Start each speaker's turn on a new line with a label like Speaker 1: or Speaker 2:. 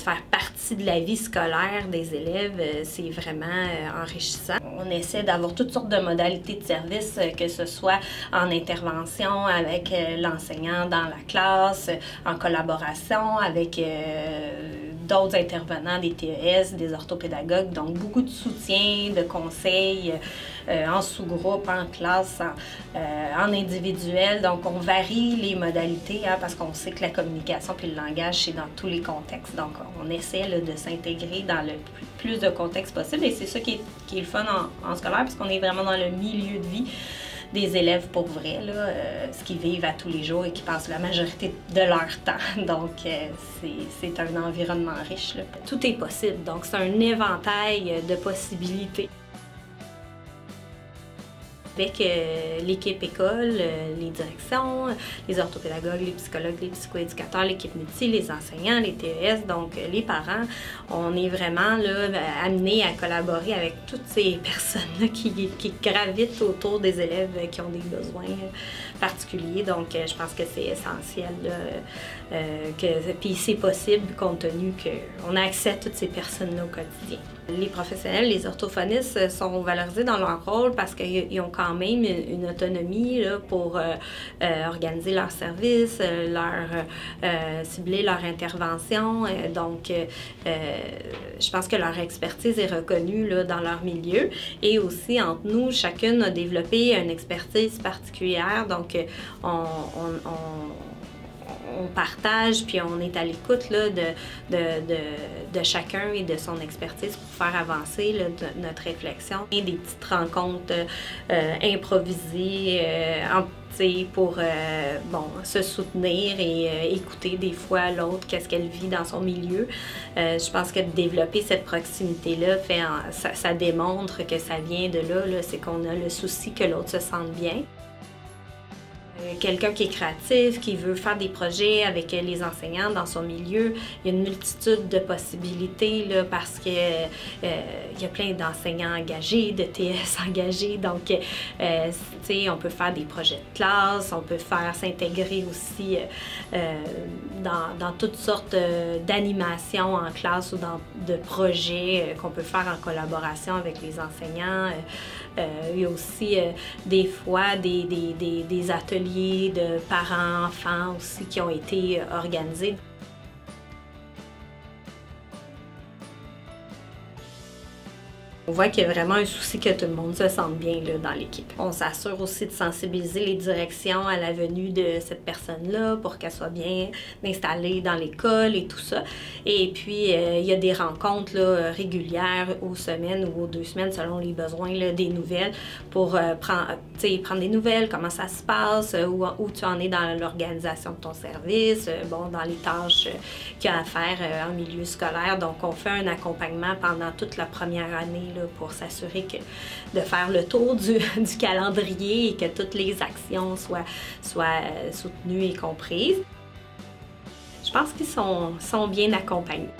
Speaker 1: faire partie de la vie scolaire des élèves, c'est vraiment enrichissant. On essaie d'avoir toutes sortes de modalités de service, que ce soit en intervention avec l'enseignant dans la classe, en collaboration avec d'autres intervenants, des TES, des orthopédagogues, donc beaucoup de soutien, de conseils en sous-groupe, en classe, en individuel. Donc on varie les modalités parce qu'on sait que la communication puis le langage, c'est dans tous les contextes. Donc on essaie là, de s'intégrer dans le plus de contextes possible et c'est ça qui est le fun en scolaire parce qu'on est vraiment dans le milieu de vie des élèves pour vrai, là, ce qu'ils vivent à tous les jours et qui passent la majorité de leur temps. Donc, c'est un environnement riche, là. Tout est possible, donc c'est un éventail de possibilités. Avec l'équipe école, les directions, les orthopédagogues, les psychologues, les psychoéducateurs, l'équipe multi, les enseignants, les TES, donc les parents, on est vraiment là, amenés à collaborer avec toutes ces personnes-là qui gravitent autour des élèves qui ont des besoins particuliers. Donc, je pense que c'est essentiel. Puis c'est possible compte tenu qu'on a accès à toutes ces personnes-là au quotidien. Les professionnels, les orthophonistes sont valorisés dans leur rôle parce qu'ils ont quand même une autonomie là, pour organiser leurs services, cibler leur intervention. Donc, je pense que leur expertise est reconnue là, dans leur milieu. Et aussi, entre nous, chacune a développé une expertise particulière. Donc, on partage, puis on est à l'écoute de chacun et de son expertise pour faire avancer là, notre réflexion. Et des petites rencontres improvisées pour se soutenir et écouter des fois l'autre, qu'est-ce qu'elle vit dans son milieu. Je pense que de développer cette proximité-là, ça démontre que ça vient de là c'est qu'on a le souci que l'autre se sente bien. Quelqu'un qui est créatif, qui veut faire des projets avec les enseignants dans son milieu, il y a une multitude de possibilités là, parce que il y a plein d'enseignants engagés, de TS engagés, donc on peut faire des projets de classe, on peut faire s'intégrer aussi dans toutes sortes d'animations en classe ou de projets qu'on peut faire en collaboration avec les enseignants. Il y a aussi des fois des ateliers de parents, enfants aussi qui ont été organisés. On voit qu'il y a vraiment un souci que tout le monde se sente bien là, dans l'équipe. On s'assure aussi de sensibiliser les directions à la venue de cette personne-là pour qu'elle soit bien installée dans l'école et tout ça. Et puis, il y a des rencontres là, régulières aux semaines ou aux 2 semaines selon les besoins là, des nouvelles pour prendre des nouvelles, comment ça se passe, où tu en es dans l'organisation de ton service, dans les tâches qu'il y a à faire en milieu scolaire. Donc, on fait un accompagnement pendant toute la première année là, pour s'assurer de faire le tour du calendrier et que toutes les actions soient soutenues et comprises. Je pense qu'ils sont bien accompagnés.